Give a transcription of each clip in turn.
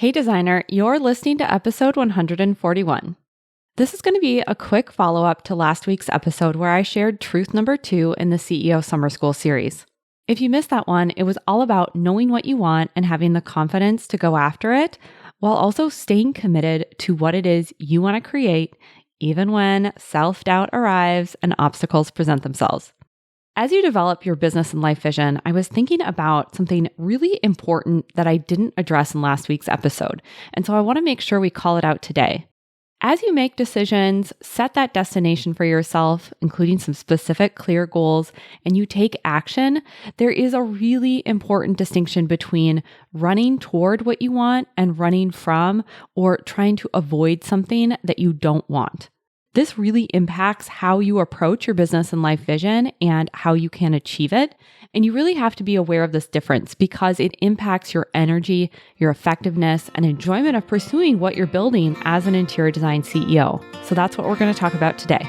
Hey designer, you're listening to episode 141. This is going to be a quick follow-up to last week's episode where I shared truth number 2 in the CEO Summer School series. If you missed that one, it was all about knowing what you want and having the confidence to go after it, while also staying committed to what it is you want to create, even when self-doubt arrives and obstacles present themselves. As you develop your business and life vision, I was thinking about something really important that I didn't address in last week's episode, and so I want to make sure we call it out today. As you make decisions, set that destination for yourself, including some specific clear goals, and you take action, there is a really important distinction between running toward what you want and running from or trying to avoid something that you don't want. This really impacts how you approach your business and life vision and how you can achieve it. And you really have to be aware of this difference because it impacts your energy, your effectiveness, and enjoyment of pursuing what you're building as an interior design CEO. So that's what we're going to talk about today.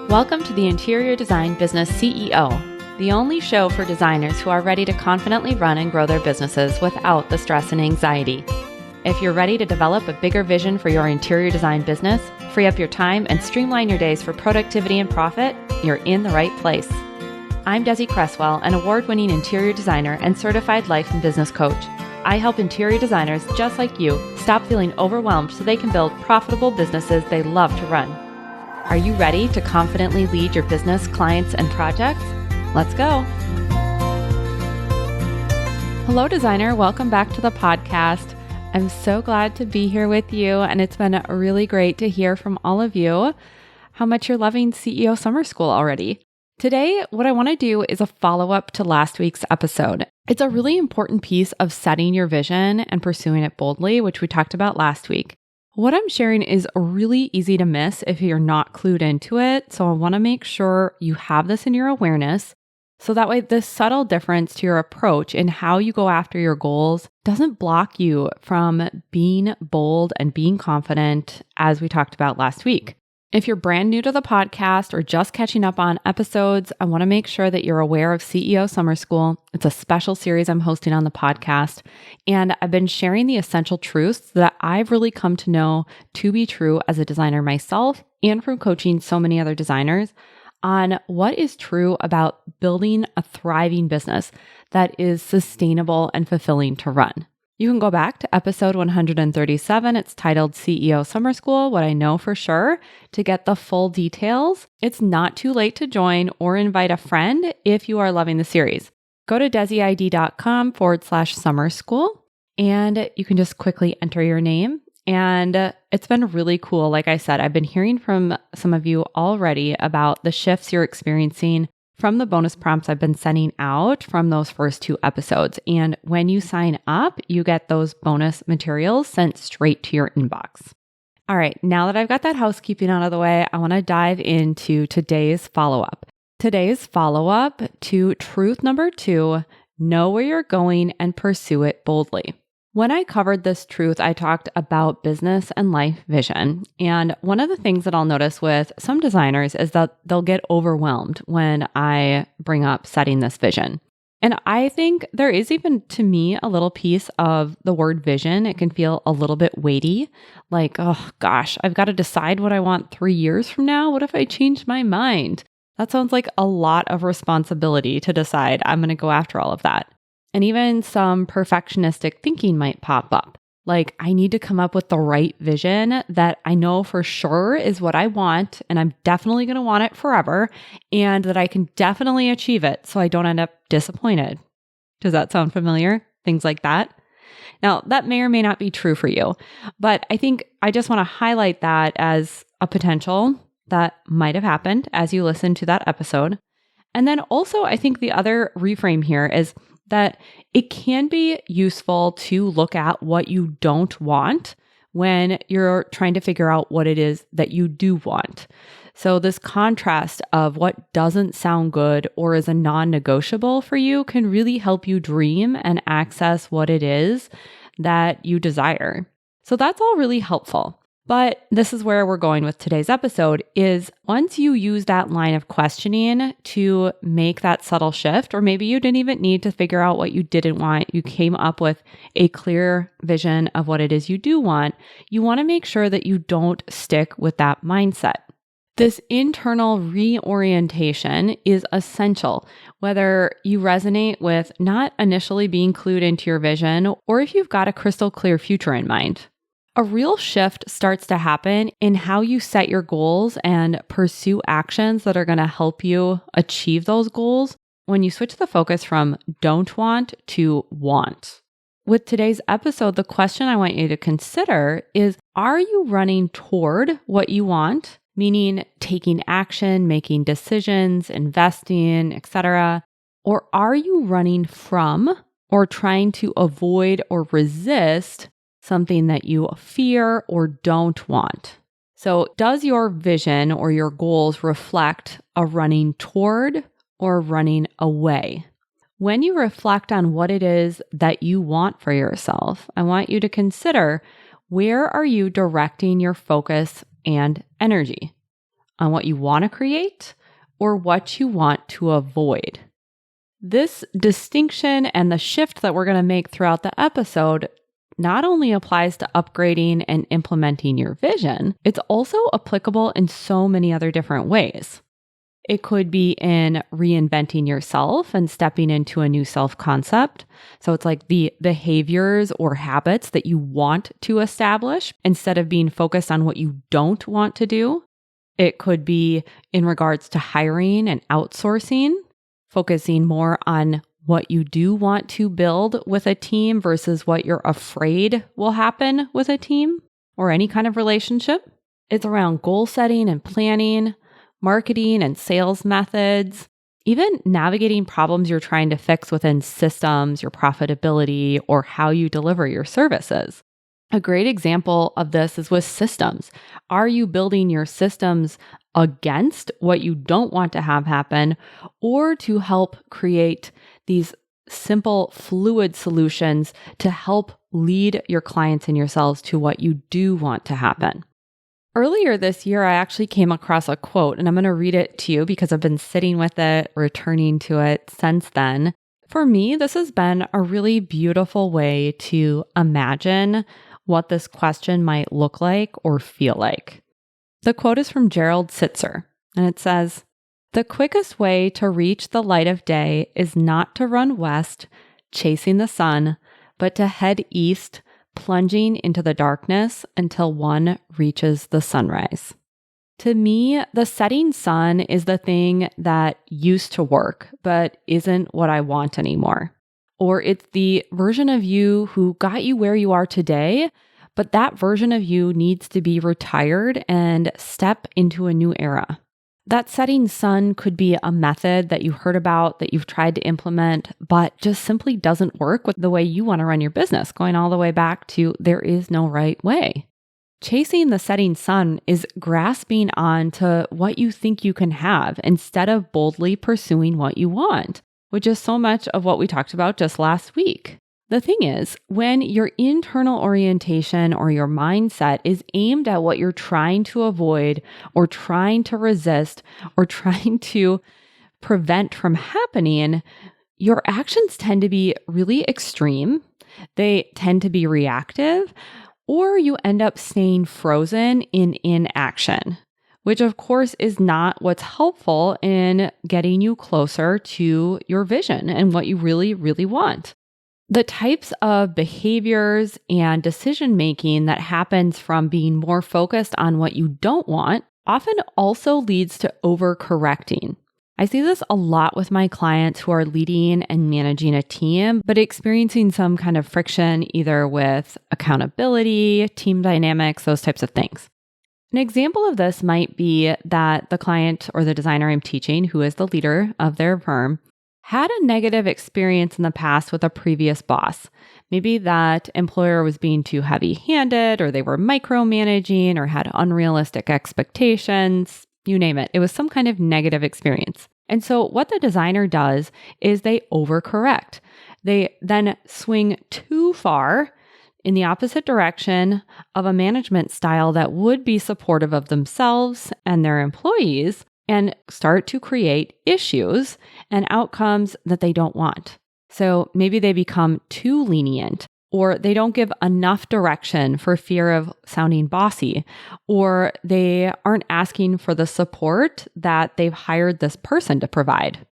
Welcome to the Interior Design Business CEO, the only show for designers who are ready to confidently run and grow their businesses without the stress and anxiety. If you're ready to develop a bigger vision for your interior design business, free up your time, and streamline your days for productivity and profit, you're in the right place. I'm Desi Cresswell, an award-winning interior designer and certified life and business coach. I help interior designers just like you stop feeling overwhelmed so they can build profitable businesses they love to run. Are you ready to confidently lead your business, clients, and projects? Let's go. Hello, designer. Welcome back to the podcast. I'm so glad to be here with you, and it's been really great to hear from all of you how much you're loving CEO Summer School already. Today, what I want to do is a follow-up to last week's episode. It's a really important piece of setting your vision and pursuing it boldly, which we talked about last week. What I'm sharing is really easy to miss if you're not clued into it, so I want to make sure you have this in your awareness. So that way, this subtle difference to your approach in how you go after your goals doesn't block you from being bold and being confident, as we talked about last week. If you're brand new to the podcast or just catching up on episodes, I want to make sure that you're aware of CEO Summer School. It's a special series I'm hosting on the podcast, and I've been sharing the essential truths that I've really come to know to be true as a designer myself and from coaching so many other designers on what is true about building a thriving business that is sustainable and fulfilling to run. You can go back to episode 137. It's titled CEO Summer School, What I Know for Sure, to get the full details. It's not too late to join or invite a friend if you are loving the series. Go to desiid.com/summer school, and you can just quickly enter your name. And it's been really cool. Like I said, I've been hearing from some of you already about the shifts you're experiencing from the bonus prompts I've been sending out from those first 2 episodes. And when you sign up, you get those bonus materials sent straight to your inbox. All right, now that I've got that housekeeping out of the way, I want to dive into today's follow-up. Today's follow-up to truth number 2, know where you're going and pursue it boldly. When I covered this truth, I talked about business and life vision. And one of the things that I'll notice with some designers is that they'll get overwhelmed when I bring up setting this vision. And I think there is even, to me, a little piece of the word vision. It can feel a little bit weighty, like, oh gosh, I've got to decide what I want 3 years from now. What if I change my mind? That sounds like a lot of responsibility to decide I'm going to go after all of that. And even some perfectionistic thinking might pop up. Like, I need to come up with the right vision that I know for sure is what I want, and I'm definitely going to want it forever, and that I can definitely achieve it so I don't end up disappointed. Does that sound familiar? Things like that. Now, that may or may not be true for you, but I think I just want to highlight that as a potential that might have happened as you listen to that episode. And then also, I think the other reframe here is that it can be useful to look at what you don't want when you're trying to figure out what it is that you do want. So this contrast of what doesn't sound good or is a non-negotiable for you can really help you dream and access what it is that you desire. So that's all really helpful. But this is where we're going with today's episode is once you use that line of questioning to make that subtle shift, or maybe you didn't even need to figure out what you didn't want, you came up with a clear vision of what it is you do want, you want to make sure that you don't stick with that mindset. This internal reorientation is essential, whether you resonate with not initially being clued into your vision or if you've got a crystal clear future in mind. A real shift starts to happen in how you set your goals and pursue actions that are going to help you achieve those goals when you switch the focus from don't want to want. With today's episode, the question I want you to consider is, are you running toward what you want? Meaning taking action, making decisions, investing, etc. Or are you running from or trying to avoid or resist something that you fear or don't want? So does your vision or your goals reflect a running toward or running away? When you reflect on what it is that you want for yourself, I want you to consider, where are you directing your focus and energy? On what you want to create or what you want to avoid? This distinction and the shift that we're going to make throughout the episode not only applies to upgrading and implementing your vision, it's also applicable in so many other different ways. It could be in reinventing yourself and stepping into a new self-concept. So it's like the behaviors or habits that you want to establish instead of being focused on what you don't want to do. It could be in regards to hiring and outsourcing, focusing more on what you do want to build with a team versus what you're afraid will happen with a team or any kind of relationship. It's around goal setting and planning, marketing and sales methods, even navigating problems you're trying to fix within systems, your profitability, or how you deliver your services. A great example of this is with systems. Are you building your systems against what you don't want to have happen, or to help create these simple, fluid solutions to help lead your clients and yourselves to what you do want to happen? Earlier this year, I actually came across a quote, and I'm going to read it to you because I've been sitting with it, returning to it since then. For me, this has been a really beautiful way to imagine what this question might look like or feel like. The quote is from Gerald Sitzer, and it says, "The quickest way to reach the light of day is not to run west, chasing the sun, but to head east, plunging into the darkness until one reaches the sunrise." To me, the setting sun is the thing that used to work, but isn't what I want anymore. Or it's the version of you who got you where you are today, but that version of you needs to be retired and step into a new era. That setting sun could be a method that you heard about, that you've tried to implement, but just simply doesn't work with the way you want to run your business, going all the way back to there is no right way. Chasing the setting sun is grasping on to what you think you can have instead of boldly pursuing what you want, which is so much of what we talked about just last week. The thing is, when your internal orientation or your mindset is aimed at what you're trying to avoid or trying to resist or trying to prevent from happening, your actions tend to be really extreme. They tend to be reactive, or you end up staying frozen in inaction, which of course is not what's helpful in getting you closer to your vision and what you really, really want. The types of behaviors and decision-making that happens from being more focused on what you don't want often also leads to overcorrecting. I see this a lot with my clients who are leading and managing a team, but experiencing some kind of friction either with accountability, team dynamics, those types of things. An example of this might be that the client or the designer I'm teaching, who is the leader of their firm, had a negative experience in the past with a previous boss. Maybe that employer was being too heavy-handed, or they were micromanaging, or had unrealistic expectations, you name it. It was some kind of negative experience. And so what the designer does is they overcorrect. They then swing too far in the opposite direction of a management style that would be supportive of themselves and their employees and start to create issues and outcomes that they don't want. So maybe they become too lenient, or they don't give enough direction for fear of sounding bossy, or they aren't asking for the support that they've hired this person to provide.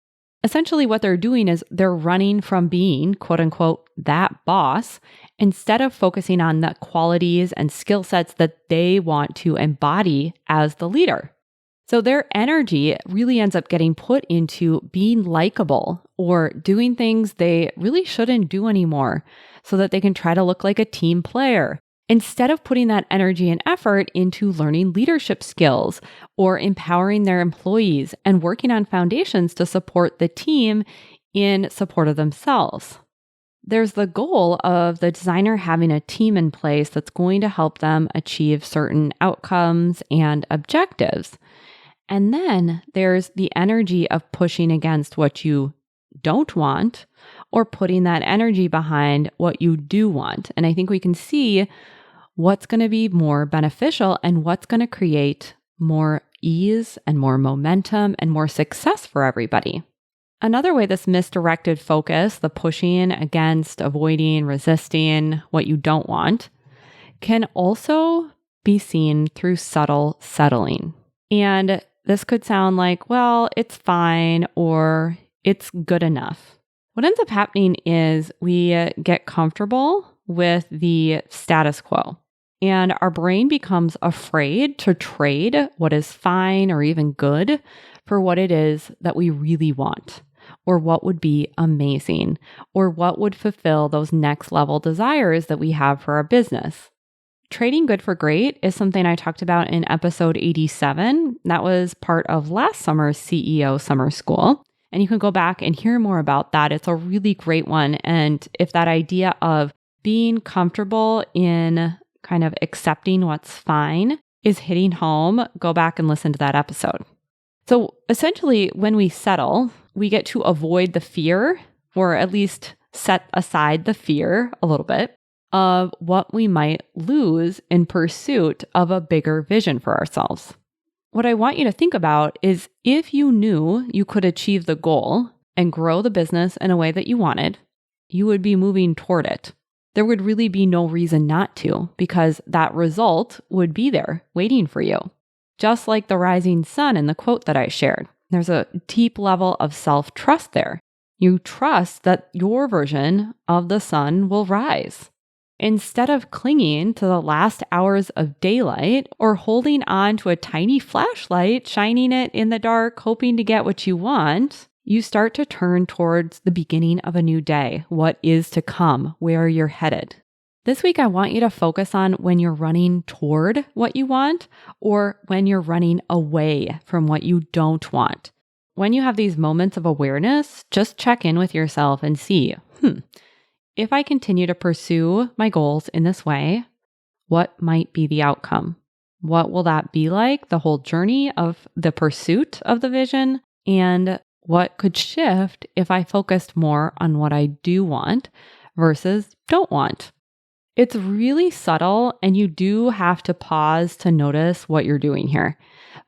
Essentially, what they're doing is they're running from being, quote unquote, that boss, instead of focusing on the qualities and skill sets that they want to embody as the leader. So their energy really ends up getting put into being likable or doing things they really shouldn't do anymore so that they can try to look like a team player, instead of putting that energy and effort into learning leadership skills or empowering their employees and working on foundations to support the team in support of themselves. There's the goal of the designer having a team in place that's going to help them achieve certain outcomes and objectives. And then there's the energy of pushing against what you don't want or putting that energy behind what you do want. And I think we can see what's going to be more beneficial and what's going to create more ease and more momentum and more success for everybody. Another way this misdirected focus, the pushing against, avoiding, resisting what you don't want, can also be seen through subtle settling. And this could sound like, well, it's fine or it's good enough. What ends up happening is we get comfortable with the status quo, and our brain becomes afraid to trade what is fine or even good for what it is that we really want, or what would be amazing, or what would fulfill those next level desires that we have for our business. Trading good for great is something I talked about in episode 87. That was part of last summer's CEO Summer School. And you can go back and hear more about that. It's a really great one. And if that idea of being comfortable in kind of accepting what's fine is hitting home, go back and listen to that episode. So essentially, when we settle, we get to avoid the fear, or at least set aside the fear a little bit, of what we might lose in pursuit of a bigger vision for ourselves. What I want you to think about is, if you knew you could achieve the goal and grow the business in a way that you wanted, you would be moving toward it. There would really be no reason not to, because that result would be there waiting for you. Just like the rising sun in the quote that I shared, there's a deep level of self-trust there. You trust that your version of the sun will rise. Instead of clinging to the last hours of daylight or holding on to a tiny flashlight, shining it in the dark, hoping to get what you want, you start to turn towards the beginning of a new day, what is to come, where you're headed. This week, I want you to focus on when you're running toward what you want or when you're running away from what you don't want. When you have these moments of awareness, just check in with yourself and see, if I continue to pursue my goals in this way, what might be the outcome? What will that be like, the whole journey of the pursuit of the vision? And what could shift if I focused more on what I do want versus don't want? It's really subtle, and you do have to pause to notice what you're doing here.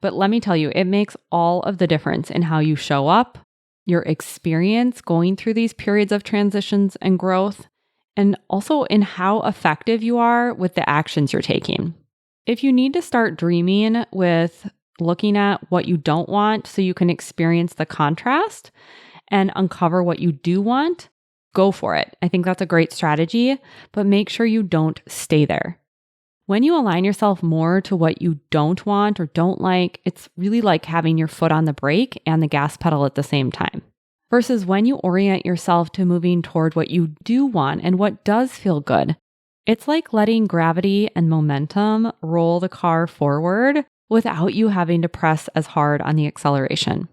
But let me tell you, it makes all of the difference in how you show up, your experience going through these periods of transitions and growth, and also in how effective you are with the actions you're taking. If you need to start dreaming with looking at what you don't want so you can experience the contrast and uncover what you do want, go for it. I think that's a great strategy, but make sure you don't stay there. When you align yourself more to what you don't want or don't like, it's really like having your foot on the brake and the gas pedal at the same time. Versus when you orient yourself to moving toward what you do want and what does feel good, it's like letting gravity and momentum roll the car forward without you having to press as hard on the acceleration.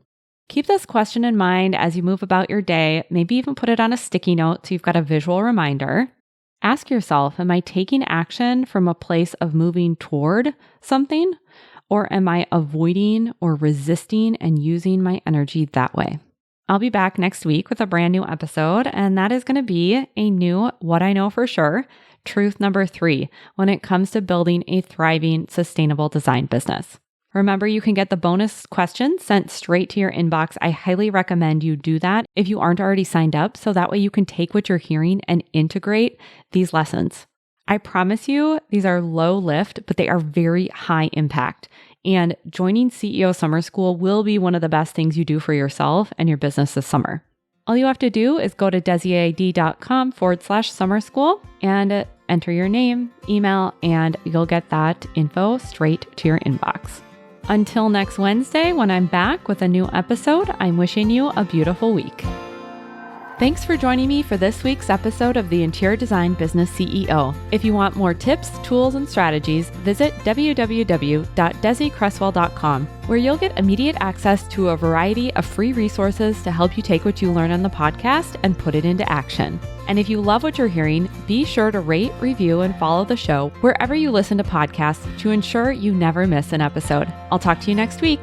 Keep this question in mind as you move about your day, maybe even put it on a sticky note so you've got a visual reminder. Ask yourself, am I taking action from a place of moving toward something, or am I avoiding or resisting and using my energy that way? I'll be back next week with a brand new episode, and that is going to be a new What I Know for Sure, truth number 3 when it comes to building a thriving, sustainable design business. Remember, you can get the bonus questions sent straight to your inbox. I highly recommend you do that if you aren't already signed up, so that way you can take what you're hearing and integrate these lessons. I promise you, these are low lift, but they are very high impact. And joining CEO Summer School will be one of the best things you do for yourself and your business this summer. All you have to do is go to desiad.com/summer school and enter your name, email, and you'll get that info straight to your inbox. Until next Wednesday, when I'm back with a new episode, I'm wishing you a beautiful week. Thanks for joining me for this week's episode of the Interior Design Business CEO. If you want more tips, tools, and strategies, visit www.desiCresswell.com, where you'll get immediate access to a variety of free resources to help you take what you learn on the podcast and put it into action. And if you love what you're hearing, be sure to rate, review, and follow the show wherever you listen to podcasts to ensure you never miss an episode. I'll talk to you next week.